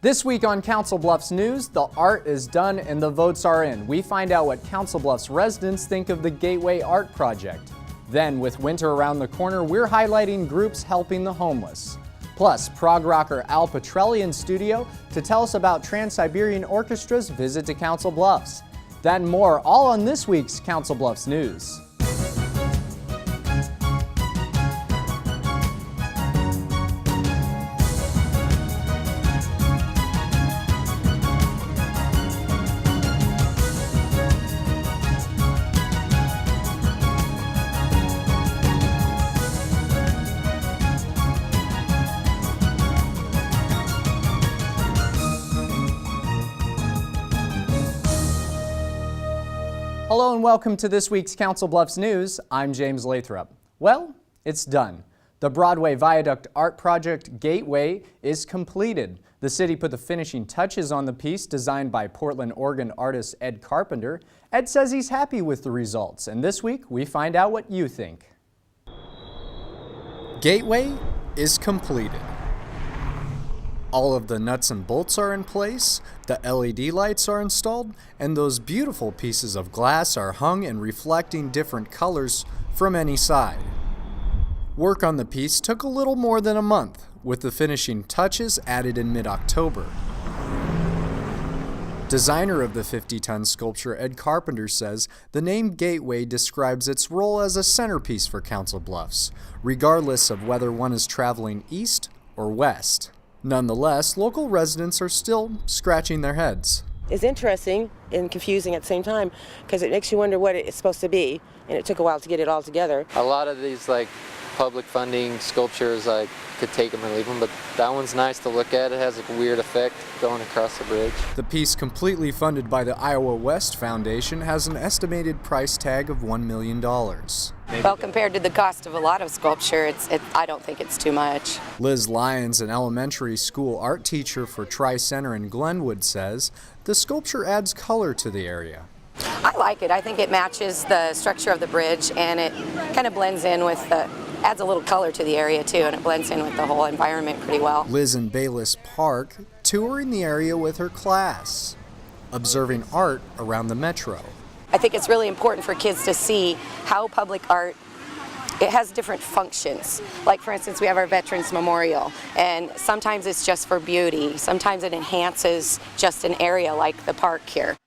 This week on Council Bluffs News, the art is done and the votes are in. We find out what Council Bluffs residents think of the Gateway Art Project. Then, with winter around the corner, we're highlighting groups helping the homeless. Plus, prog-rocker Pitrelli in studio to tell us about Trans-Siberian Orchestra's visit to Council Bluffs. That and more, all on this week's Council Bluffs News. Hello and welcome to this week's Council Bluffs News. I'm James Lathrop. Well, it's done. The Broadway Viaduct Art Project Gateway is completed. The city put the finishing touches on the piece designed by Portland, Oregon artist Ed Carpenter. Ed says he's happy with the results, and this week we find out what you think. Gateway is completed. All of the nuts and bolts are in place, the LED lights are installed, and those beautiful pieces of glass are hung and reflecting different colors from any side. Work on the piece took a little more than a month, with the finishing touches added in mid-October. Designer of the 50-ton sculpture Ed Carpenter says the name Gateway describes its role as a centerpiece for Council Bluffs, regardless of whether one is traveling east or west. Nonetheless, local residents are still scratching their heads. It's interesting and confusing at the same time because it makes you wonder what it's supposed to be, and it took a while to get it all together. A lot of these public funding sculptures could take them and leave them, but that one's nice to look at. It has a weird effect going across the bridge. The piece, completely funded by the Iowa West Foundation, has an estimated price tag of $1 million. Well, compared to the cost of a lot of sculpture, I don't think it's too much. Liz Lyons, an elementary school art teacher for Tri-Center in Glenwood, says the sculpture adds color to the area. I like it. I think it matches the structure of the bridge, and it kind of blends in with adds a little color to the area too, and it blends in with the whole environment pretty well. Liz in Bayless Park, touring the area with her class, observing art around the metro. I think it's really important for kids to see how public art, it has different functions. Like, for instance, we have our Veterans Memorial, and sometimes it's just for beauty. Sometimes it enhances just an area like the park here.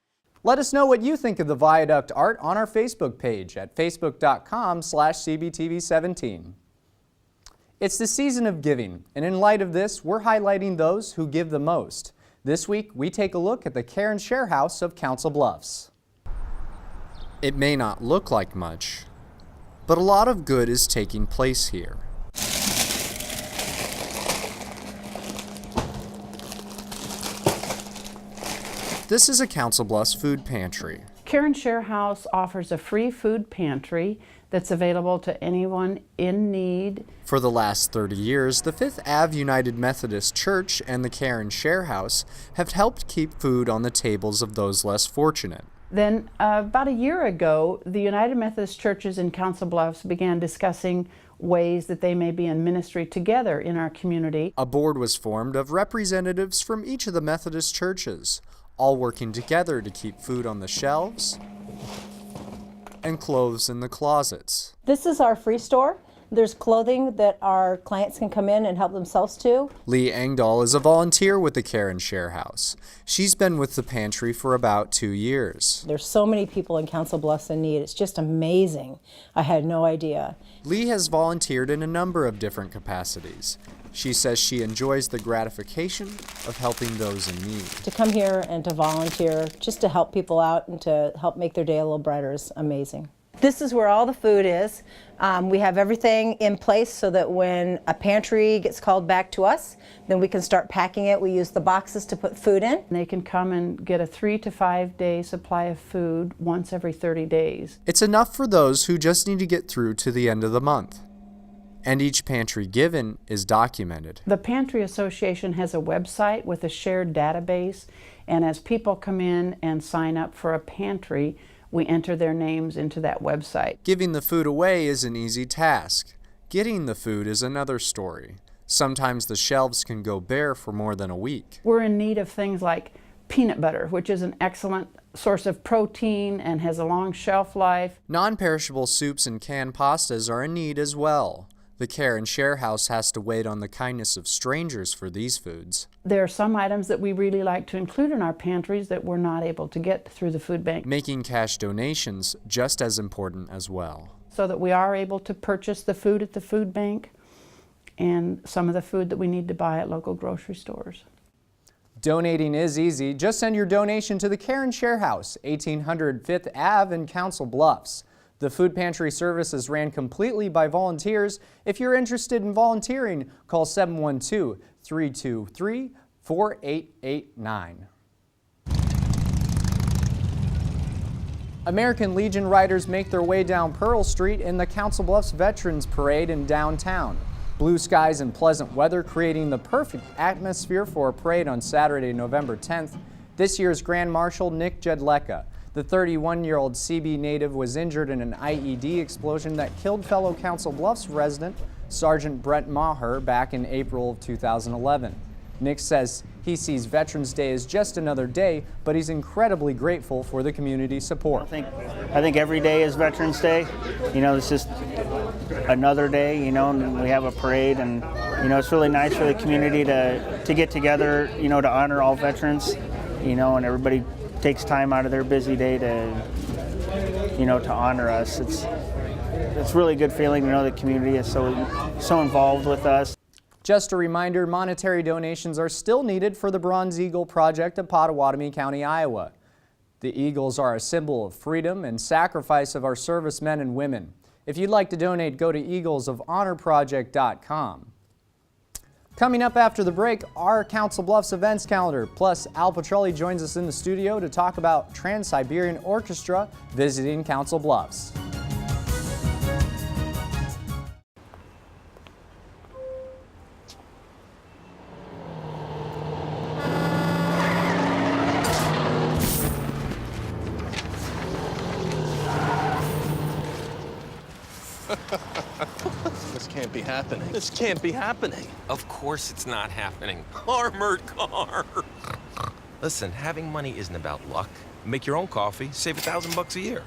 Let us know what you think of the viaduct art on our Facebook page at facebook.com/CBTV17. It's the season of giving, and in light of this, we're highlighting those who give the most. This week, we take a look at the Care and Share House of Council Bluffs. It may not look like much, but a lot of good is taking place here. This is a Council Bluffs food pantry. Care and Share House offers a free food pantry that's available to anyone in need. For the last 30 years, the 5th Ave United Methodist Church and the Care and Share House have helped keep food on the tables of those less fortunate. Then about a year ago, the United Methodist Churches in Council Bluffs began discussing ways that they may be in ministry together in our community. A board was formed of representatives from each of the Methodist churches, all working together to keep food on the shelves and clothes in the closets. This is our free store. There's clothing that our clients can come in and help themselves to. Lee Engdahl is a volunteer with the Care and Share House. She's been with the pantry for about 2 years. There's so many people in Council Bluffs in need. It's just amazing. I had no idea. Lee has volunteered in a number of different capacities. She says she enjoys the gratification of helping those in need. To come here and to volunteer, just to help people out and to help make their day a little brighter is amazing. This is where all the food is. We have everything in place so that when a pantry gets called back to us, then we can start packing it. We use the boxes to put food in. They can come and get a 3 to 5 day supply of food once every 30 days. It's enough for those who just need to get through to the end of the month. And each pantry given is documented. The Pantry Association has a website with a shared database, and as people come in and sign up for a pantry, we enter their names into that website. Giving the food away is an easy task. Getting the food is another story. Sometimes the shelves can go bare for more than a week. We're in need of things like peanut butter, which is an excellent source of protein and has a long shelf life. Non-perishable soups and canned pastas are in need as well. The Care and Share House has to wait on the kindness of strangers for these foods. There are some items that we really like to include in our pantries that we're not able to get through the food bank. Making cash donations just as important as well. So that we are able to purchase the food at the food bank and some of the food that we need to buy at local grocery stores. Donating is easy. Just send your donation to the Care and Share House, 1800 5th Ave in Council Bluffs. The food pantry service is ran completely by volunteers. If you're interested in volunteering, call 712-323-4889. American Legion riders make their way down Pearl Street in the Council Bluffs Veterans Parade in downtown. Blue skies and pleasant weather creating the perfect atmosphere for a parade on Saturday, November 10th. This year's Grand Marshal Nick Jedlecka. The 31-year-old CB native was injured in an IED explosion that killed fellow Council Bluffs resident Sergeant Brett Maher back in April of 2011. Nick says he sees Veterans Day as just another day, but he's incredibly grateful for the community support. I think every day is Veterans Day. You know, it's just another day, you know, and we have a parade, and, you know, it's really nice for the community to get together, you know, to honor all veterans, you know, and everybody takes time out of their busy day to, you know, to honor us. It's a really good feeling to know the community is so involved with us. Just a reminder, monetary donations are still needed for the Bronze Eagle Project of Pottawatomie County, Iowa. The Eagles are a symbol of freedom and sacrifice of our servicemen and women. If you'd like to donate, go to eaglesofhonorproject.com. Coming up after the break, our Council Bluffs events calendar, plus Al Pitrelli joins us in the studio to talk about Trans-Siberian Orchestra visiting Council Bluffs. This can't be happening. This can't be happening. Of course it's not happening. Armored car. Listen, having money isn't about luck. Make your own coffee, save $1,000 a year.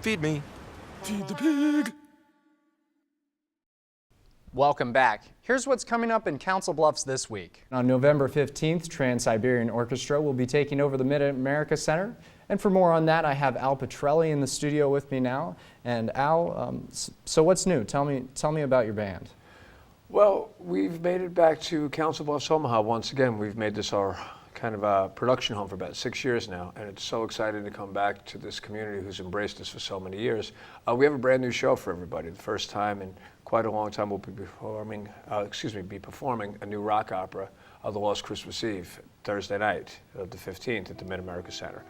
Feed me. Feed the pig. Welcome back. Here's what's coming up in Council Bluffs this week. On November 15th, Trans-Siberian Orchestra will be taking over the Mid-America Center. And for more on that, I have Al Pitrelli in the studio with me now. And Al, so what's new? Tell me about your band. Well, we've made it back to Council Bluffs, Omaha once again. We've made this our kind of a production home for about 6 years now, and it's so exciting to come back to this community who's embraced us for so many years. We have a brand new show for everybody. The first time in quite a long time we'll be performing, a new rock opera, The Lost Christmas Eve, Thursday night, the 15th at the Mid-America Center.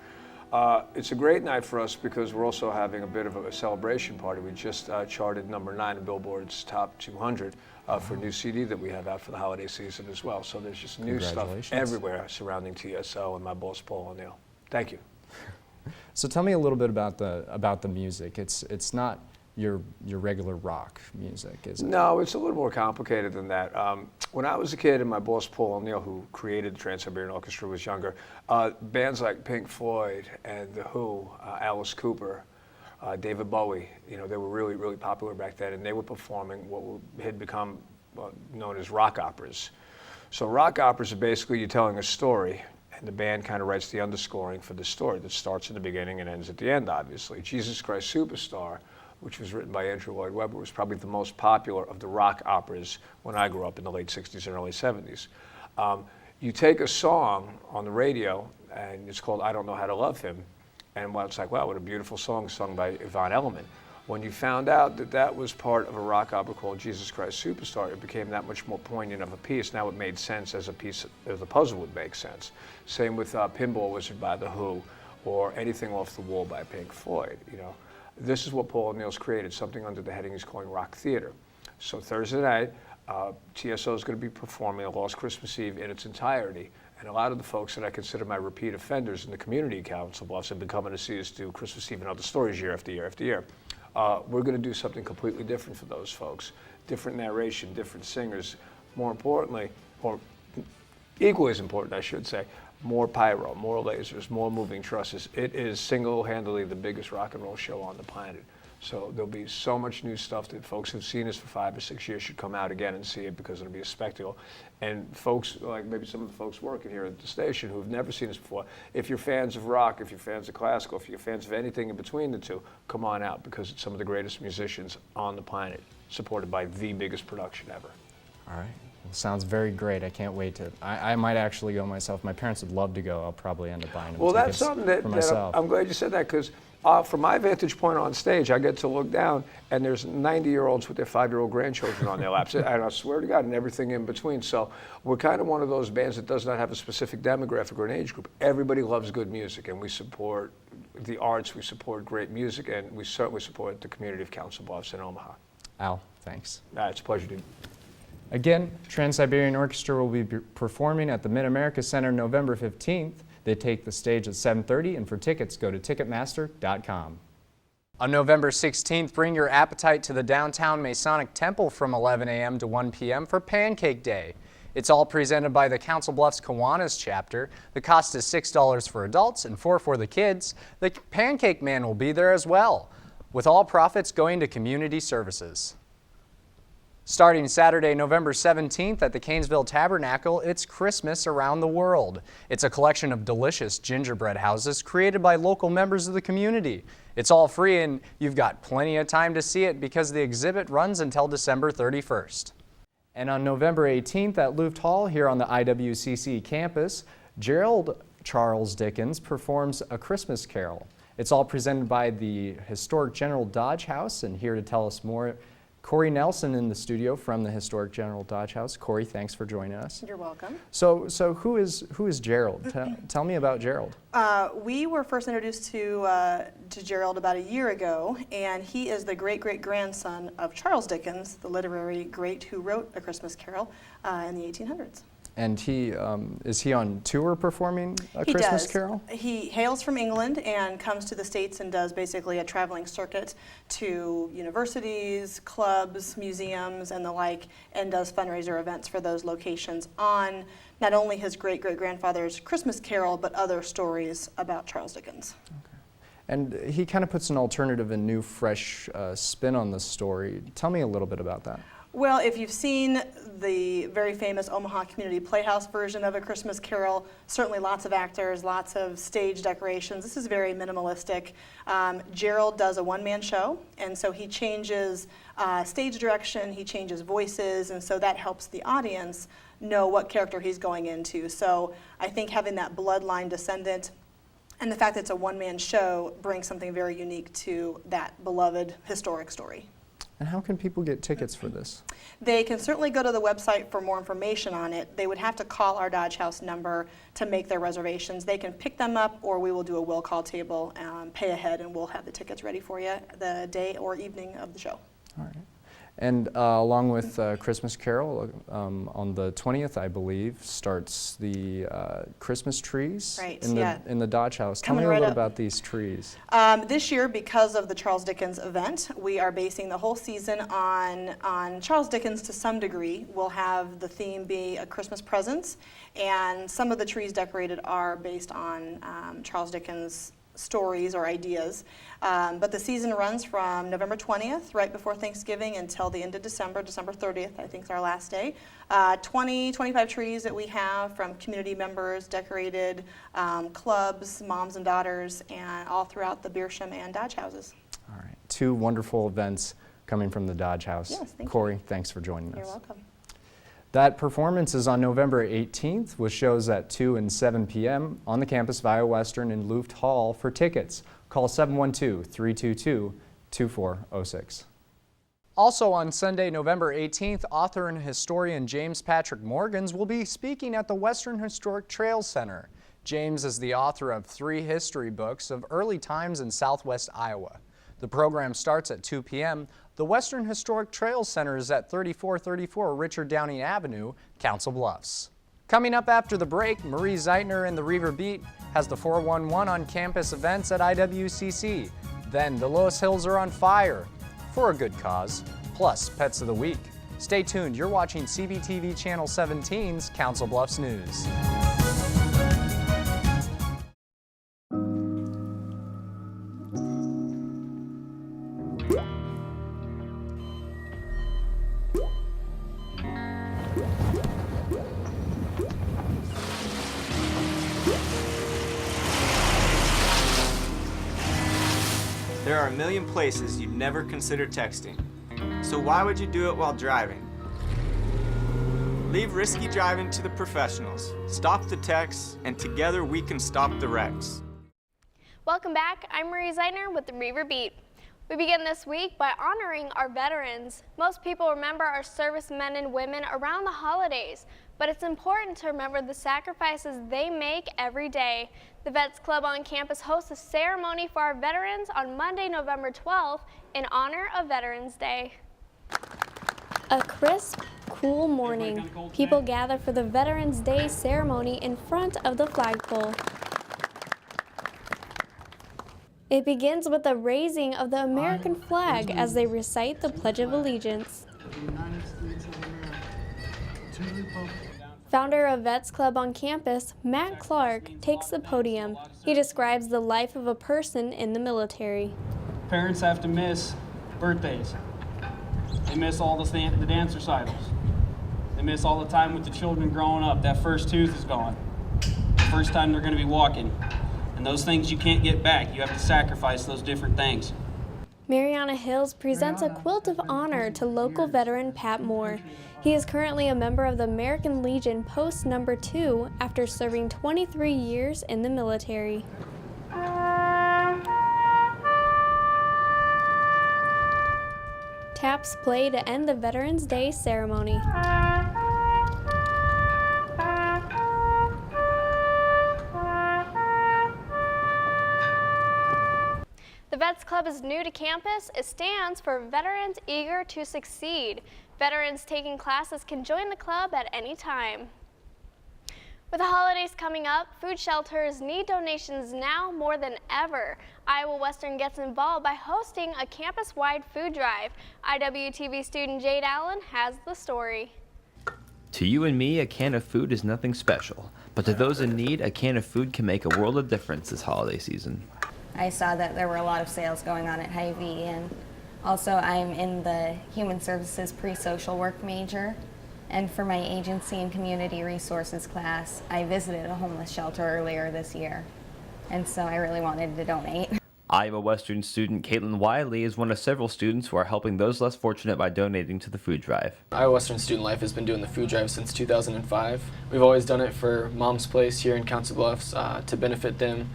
It's a great night for us because we're also having a bit of a celebration party. We just charted number 9 in Billboard's Top 200 for a new CD that we have out for the holiday season as well. So there's just new stuff everywhere surrounding TSO and my boss Paul O'Neill. Thank you. So tell me a little bit about the music. It's not your regular rock music, is it? No, it's a little more complicated than that. When I was a kid and my boss Paul O'Neill, who created the Trans-Siberian Orchestra, was younger, bands like Pink Floyd and The Who, Alice Cooper, David Bowie, you know, they were really, really popular back then, and they were performing what had become known as rock operas. So rock operas are basically you telling a story, and the band kind of writes the underscoring for the story that starts in the beginning and ends at the end, obviously. Jesus Christ Superstar, which was written by Andrew Lloyd Webber, was probably the most popular of the rock operas when I grew up in the late 60s and early 70s. You take a song on the radio, and it's called I Don't Know How to Love Him, and it's like, wow, what a beautiful song sung by Yvonne Elliman. When you found out that that was part of a rock opera called Jesus Christ Superstar, it became that much more poignant of a piece. Now it made sense as a piece, as the puzzle would make sense. Same with Pinball Wizard by The Who, or Anything Off the Wall by Pink Floyd, you know. This is what Paul O'Neill's created, something under the heading he's calling rock theater. So Thursday night, TSO is going to be performing A Lost Christmas Eve in its entirety. And a lot of the folks that I consider my repeat offenders in the community at Council Bluffs have been coming to see us do Christmas Eve and Other Stories year after year after year. We're going to do something completely different for those folks. Different narration, different singers, more importantly, or equally as important, I should say, more pyro, more lasers, more moving trusses. It is single-handedly the biggest rock and roll show on the planet. So there'll be so much new stuff that folks who've seen us for 5 or 6 years should come out again and see it, because it'll be a spectacle. And folks, like maybe some of the folks working here at the station who've never seen us before, if you're fans of rock, if you're fans of classical, if you're fans of anything in between the two, come on out, because it's some of the greatest musicians on the planet, supported by the biggest production ever. All right. Well, sounds very great. I can't wait to. I might actually go myself. My parents would love to go. I'll probably end up buying them Well, tickets that's something that, for myself. I'm glad you said that, because from my vantage point on stage, I get to look down, and there's 90-year-olds with their 5-year-old grandchildren on their laps, and I swear to God, and everything in between. So we're kind of one of those bands that does not have a specific demographic or an age group. Everybody loves good music, and we support the arts, we support great music, and we certainly support the community of Council Bluffs and Omaha. Al, thanks. It's a pleasure, dude. Again, Trans-Siberian Orchestra will be performing at the Mid-America Center November 15th. They take the stage at 7:30, and for tickets, go to Ticketmaster.com. On November 16th, bring your appetite to the downtown Masonic Temple from 11 a.m. to 1 p.m. for Pancake Day. It's all presented by the Council Bluffs Kiwanis chapter. The cost is $6 for adults and $4 for the kids. The Pancake Man will be there as well, with all profits going to community services. Starting Saturday, November 17th at the Canesville Tabernacle, it's Christmas Around the World. It's a collection of delicious gingerbread houses created by local members of the community. It's all free, and you've got plenty of time to see it because the exhibit runs until December 31st. And on November 18th at Luft Hall here on the IWCC campus, Gerald Charles Dickens performs A Christmas Carol. It's all presented by the historic General Dodge House, and here to tell us more, Corey Nelson in the studio from the historic General Dodge House. Corey, thanks for joining us. You're welcome. So who is Gerald? Tell me about Gerald. We were first introduced to Gerald about a year ago, and he is the great-great-grandson of Charles Dickens, the literary great who wrote A Christmas Carol in the 1800s. And is he on tour performing A Christmas Carol? He hails from England and comes to the States and does basically a traveling circuit to universities, clubs, museums, and the like, and does fundraiser events for those locations on not only his great-great-grandfather's Christmas Carol, but other stories about Charles Dickens. Okay. And he kind of puts an alternative and new, fresh spin on the story. Tell me a little bit about that. Well, if you've seen the very famous Omaha Community Playhouse version of A Christmas Carol, certainly lots of actors, lots of stage decorations. This is very minimalistic. Gerald does a one-man show, and so he changes stage direction, he changes voices, and so that helps the audience know what character he's going into. So I think having that bloodline descendant and the fact that it's a one-man show brings something very unique to that beloved historic story. And how can people get tickets for this? They can certainly go to the website for more information on it. They would have to call our Dodge House number to make their reservations. They can pick them up, or we will do a will call table, pay ahead, and we'll have the tickets ready for you the day or evening of the show. All right. And along with Christmas Carol, on the 20th, I believe, starts the Christmas trees in the Dodge House. Tell me a little bit about these trees. This year, because of the Charles Dickens event, we are basing the whole season on Charles Dickens to some degree. We'll have the theme be a Christmas presents, and some of the trees decorated are based on Charles Dickens' stories or ideas. But the season runs from November 20th, right before Thanksgiving, until the end of December. December 30th, I think, is our last day. 25 trees that we have from community members, decorated clubs, moms and daughters, and all throughout the Beersham and Dodge houses. All right. 2 wonderful events coming from the Dodge House. Yes, thank Corey, you. Thanks for joining us. You're welcome. That performance is on November 18th, with shows at 2 and 7 p.m. on the campus via Western and Luft Hall. For tickets, call 712-322-2406. Also on Sunday, November 18th, author and historian James Patrick Morgans will be speaking at the Western Historic Trails Center. James is the author of 3 history books of early times in southwest Iowa. The program starts at 2 p.m. The Western Historic Trails Center is at 3434 Richard Downey Avenue, Council Bluffs. Coming up after the break, Marie Zeitner and the Reaver Beat has the 411 on-campus events at IWCC. Then the Loess Hills are on fire for a good cause, plus Pets of the Week. Stay tuned, you're watching CBTV Channel 17's Council Bluffs News. There are a million places you'd never consider texting. So why would you do it while driving? Leave risky driving to the professionals. Stop the texts, and together we can stop the wrecks. Welcome back. I'm Marie Zeidner with the Reaver Beat. We begin this week by honoring our veterans. Most people remember our servicemen and women around the holidays, but it's important to remember the sacrifices they make every day. The Vets Club on campus hosts a ceremony for our veterans on Monday, November 12th in honor of Veterans Day. A crisp, cool morning. People gather for the Veterans Day ceremony in front of the flagpole. It begins with the raising of the American flag as they recite the Pledge of Allegiance. Founder of Vets Club on campus, Matt Clark, takes the podium. He describes the life of a person in the military. Parents have to miss birthdays. They miss all the dance recitals. They miss all the time with the children growing up. That first tooth is gone. The first time they're going to be walking. And those things you can't get back. You have to sacrifice those different things. Mariana Hills presents a quilt of honor to local veteran Pat Moore. He is currently a member of the American Legion Post No. 2 after serving 23 years in the military. Taps play to end the Veterans Day ceremony. The Vets Club is new to campus. It stands for Veterans Eager to Succeed. Veterans taking classes can join the club at any time. With the holidays coming up, food shelters need donations now more than ever. Iowa Western gets involved by hosting a campus-wide food drive. IWTV student Jade Allen has the story. To you and me, a can of food is nothing special, but to those in need, a can of food can make a world of difference this holiday season. I saw that there were a lot of sales going on at Hy-Vee, and also I'm in the Human Services Pre-Social Work major, and for my agency and community resources class, I visited a homeless shelter earlier this year, and so I really wanted to donate. Iowa Western student Caitlin Wiley is one of several students who are helping those less fortunate by donating to the food drive. Iowa Western Student Life has been doing the food drive since 2005. We've always done it for Mom's Place here in Council Bluffs to benefit them.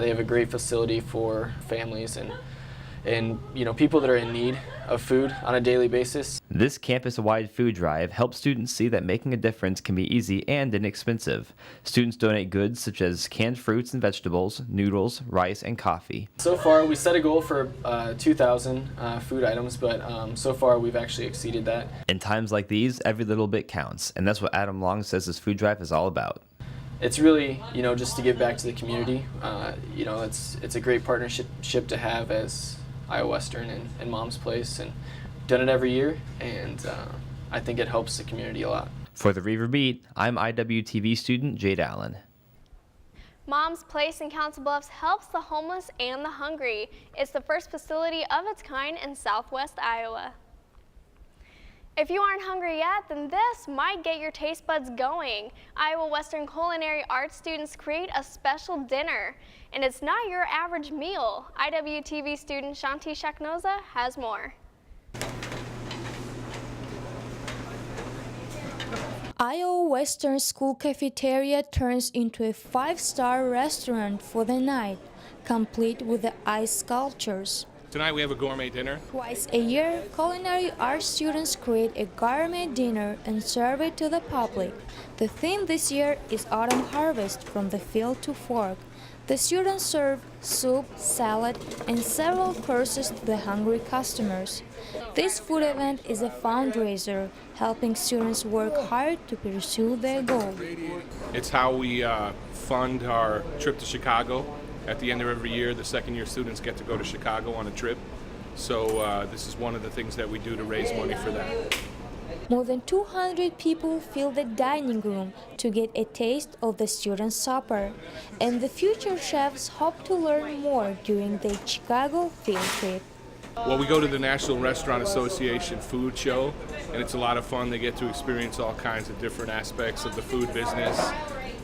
They have a great facility for families and people that are in need of food on a daily basis. This campus-wide food drive helps students see that making a difference can be easy and inexpensive. Students donate goods such as canned fruits and vegetables, noodles, rice, and coffee. So far, we set a goal for 2,000 food items, but so far we've actually exceeded that. In times like these, every little bit counts, and that's what Adam Long says this food drive is all about. It's really, just to give back to the community. It's a great partnership to have as Iowa Western and Mom's Place, and done it every year, and I think it helps the community a lot. For the Reaver Beat, I'm IWTV student Jade Allen. Mom's Place in Council Bluffs helps the homeless and the hungry. It's the first facility of its kind in southwest Iowa. If you aren't hungry yet, then this might get your taste buds going. Iowa Western Culinary Arts students create a special dinner, and it's not your average meal. IWTV student Shanti Shaknoza has more. Iowa Western School cafeteria turns into a 5-star restaurant for the night, complete with the ice sculptures. Tonight we have a gourmet dinner. Twice a year, culinary arts students create a gourmet dinner and serve it to the public. The theme this year is Autumn Harvest from the Field to Fork. The students serve soup, salad, and several courses to the hungry customers. This food event is a fundraiser, helping students work hard to pursue their goal. It's how we fund our trip to Chicago. At the end of every year, the second-year students get to go to Chicago on a trip. So this is one of the things that we do to raise money for that. More than 200 people fill the dining room to get a taste of the student supper, and the future chefs hope to learn more during the Chicago field trip. Well, we go to the National Restaurant Association food show, and it's a lot of fun. They get to experience all kinds of different aspects of the food business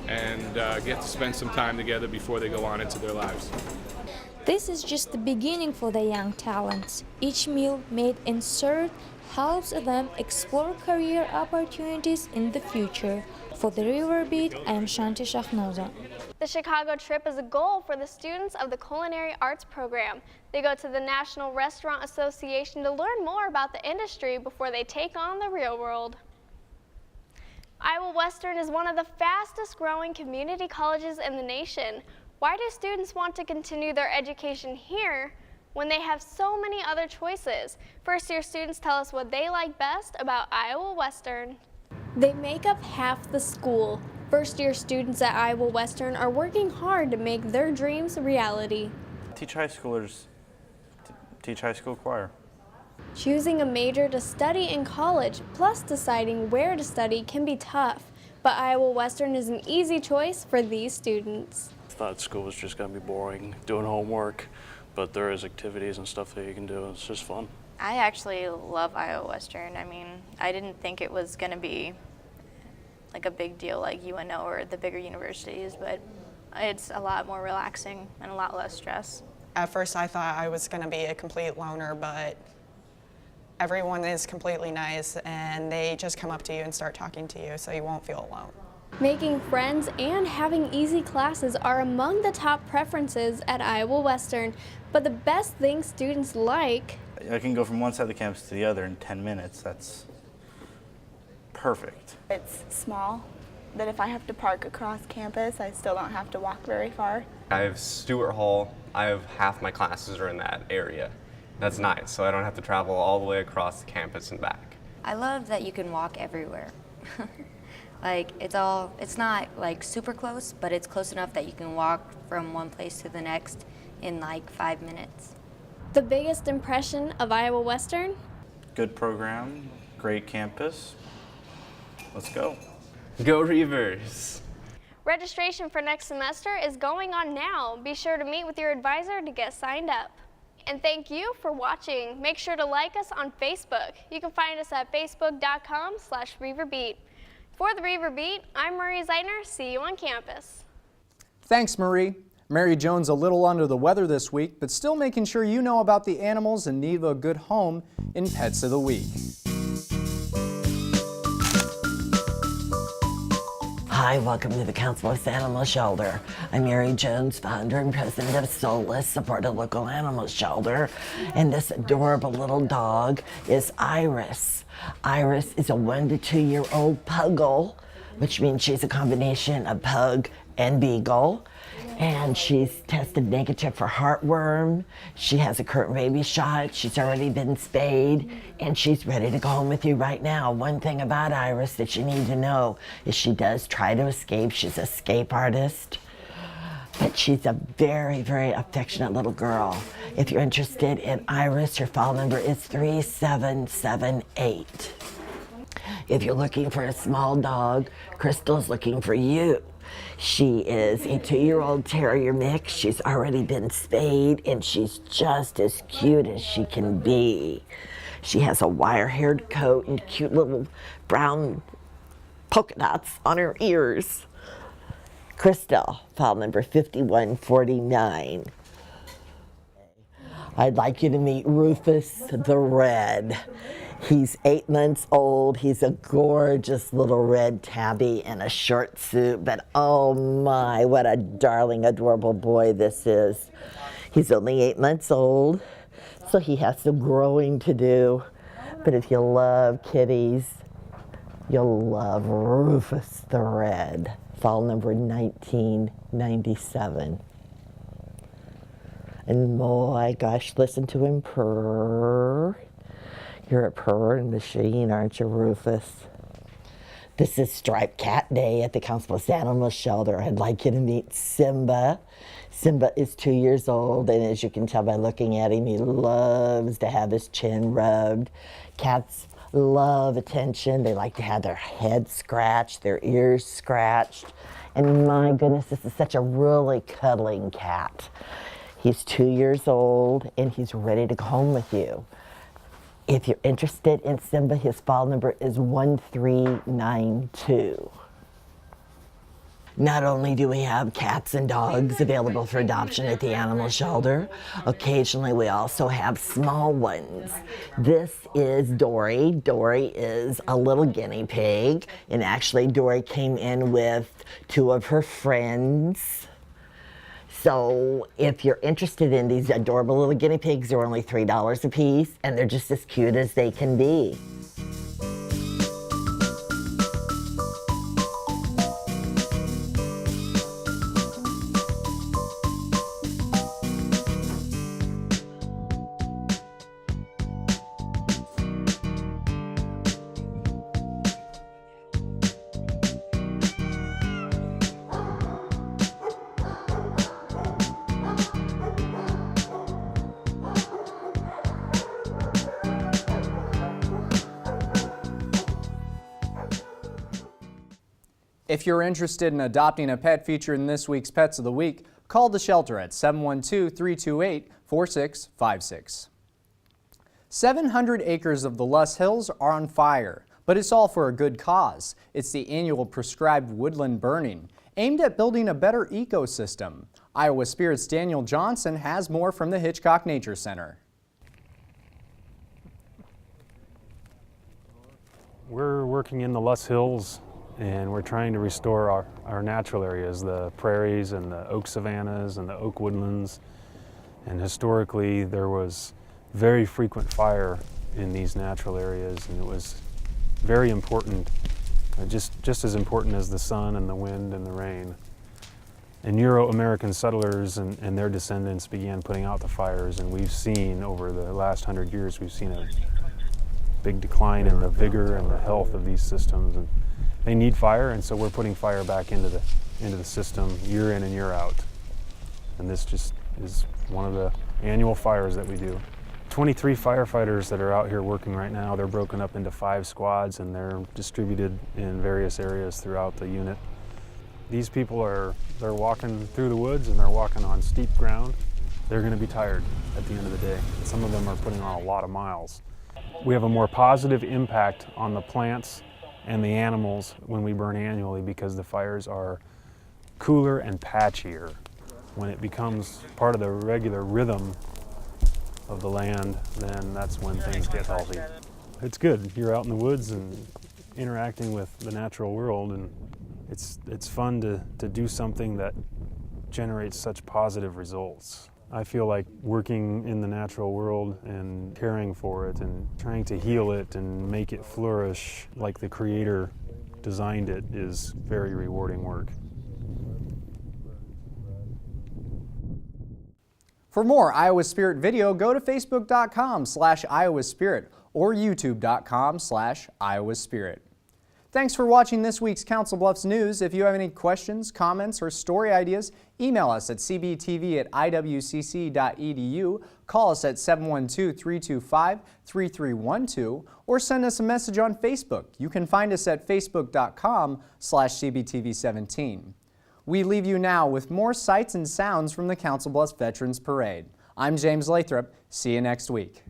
and get to spend some time together before they go on into their lives. This is just the beginning for the young talents. Each meal made and served helps them explore career opportunities in the future. For the River Beat, I am Shanti Shahnoza. The Chicago trip is a goal for the students of the Culinary Arts program. They go to the National Restaurant Association to learn more about the industry before they take on the real world. Iowa Western is one of the fastest growing community colleges in the nation. Why do students want to continue their education here when they have so many other choices? First-year students tell us what they like best about Iowa Western. They make up half the school. First-year students at Iowa Western are working hard to make their dreams a reality. Teach high schoolers, teach high school choir. Choosing a major to study in college, plus deciding where to study, can be tough, but Iowa Western is an easy choice for these students. I thought school was just going to be boring, doing homework, but there is activities and stuff that you can do. It's just fun. I actually love Iowa Western. I mean, I didn't think it was going to be like a big deal like UNO or the bigger universities, but it's a lot more relaxing and a lot less stress. At first I thought I was going to be a complete loner, but everyone is completely nice and they just come up to you and start talking to you so you won't feel alone. Making friends and having easy classes are among the top preferences at Iowa Western, but the best thing students like... I can go from one side of the campus to the other in 10 minutes. That's perfect. It's small, that if I have to park across campus, I still don't have to walk very far. I have Stewart Hall. I have half my classes are in that area. That's nice, so I don't have to travel all the way across the campus and back. I love that you can walk everywhere. Like, it's not like super close, but it's close enough that you can walk from one place to the next in like 5 minutes. The biggest impression of Iowa Western? Good program, great campus. Let's go. Go Reavers! Registration for next semester is going on now. Be sure to meet with your advisor to get signed up. And thank you for watching. Make sure to like us on Facebook. You can find us at facebook.com/ReaverBeat. For the Reaver Beat, I'm Marie Zeitner. See you on campus. Thanks, Marie. Mary Jones a little under the weather this week, but still making sure you know about the animals in need of a good home in Pets of the Week. Hi, welcome to the Council Bluffs Animal Shelter. I'm Mary Jones, founder and president of Soulless, supported local animal shelter. And this adorable little dog is Iris. Iris is a 1 to 2 year old puggle, which means she's a combination of pug and beagle. And she's tested negative for heartworm. She has a current rabies shot. She's already been spayed, and she's ready to go home with you right now. One thing about Iris that you need to know is she does try to escape. She's an escape artist, but she's a very, very affectionate little girl. If you're interested in Iris, her file number is 3778. If you're looking for a small dog, Crystal's looking for you. She is a 2-year-old terrier mix. She's already been spayed, and she's just as cute as she can be. She has a wire-haired coat and cute little brown polka dots on her ears. Crystal, file number 5149. I'd like you to meet Rufus the Red. He's 8 months old. He's a gorgeous little red tabby in a short suit, but oh my, what a darling, adorable boy this is. He's only 8 months old, so he has some growing to do. But if you love kitties, you'll love Rufus the Red. File number 1997. And oh my gosh, listen to him purr. You're a purring machine, aren't you, Rufus? This is Striped Cat Day at the Council Bluffs Animal Shelter. I'd like you to meet Simba. Simba is 2 years old, and as you can tell by looking at him, he loves to have his chin rubbed. Cats love attention. They like to have their head scratched, their ears scratched. And my goodness, this is such a really cuddling cat. He's 2 years old and he's ready to go home with you. If you're interested in Simba, his file number is 1392. Not only do we have cats and dogs available for adoption at the animal shelter, occasionally we also have small ones. This is Dory. Dory is a little guinea pig, and actually Dory came in with 2 of her friends. So if you're interested in these adorable little guinea pigs, they're only $3 a piece, and they're just as cute as they can be. If you're interested in adopting a pet featured in this week's Pets of the Week, call the shelter at 712-328-4656. 700 acres of the Luss Hills are on fire, but it's all for a good cause. It's the annual prescribed woodland burning, aimed at building a better ecosystem. Iowa Spirit's Daniel Johnson has more from the Hitchcock Nature Center. We're working in the Luss Hills, and we're trying to restore our natural areas, the prairies and the oak savannas and the oak woodlands. And historically, there was very frequent fire in these natural areas, and it was very important, just as important as the sun and the wind and the rain. And Euro-American settlers and their descendants began putting out the fires, and we've seen over the last 100 years, we've seen a big decline in the vigor and the health of these systems. And they need fire, and so we're putting fire back into the system year in and year out. And this just is one of the annual fires that we do. 23 firefighters that are out here working right now. They're broken up into 5 squads, and they're distributed in various areas throughout the unit. These people they're walking through the woods, and they're walking on steep ground. They're going to be tired at the end of the day. Some of them are putting on a lot of miles. We have a more positive impact on the plants and the animals when we burn annually, because the fires are cooler and patchier. When it becomes part of the regular rhythm of the land, then that's when things get healthy. It's good. You're out in the woods and interacting with the natural world, and it's fun to do something that generates such positive results. I feel like working in the natural world and caring for it and trying to heal it and make it flourish like the Creator designed it is very rewarding work. For more Iowa Spirit video, go to facebook.com/Iowa Spirit or youtube.com/Iowa Spirit. Thanks for watching this week's Council Bluffs News. If you have any questions, comments, or story ideas, email us at cbtv@iwcc.edu, call us at 712-325-3312, or send us a message on Facebook. You can find us at facebook.com/CBTV17. We leave you now with more sights and sounds from the Council Bluffs Veterans Parade. I'm James Lathrop. See you next week.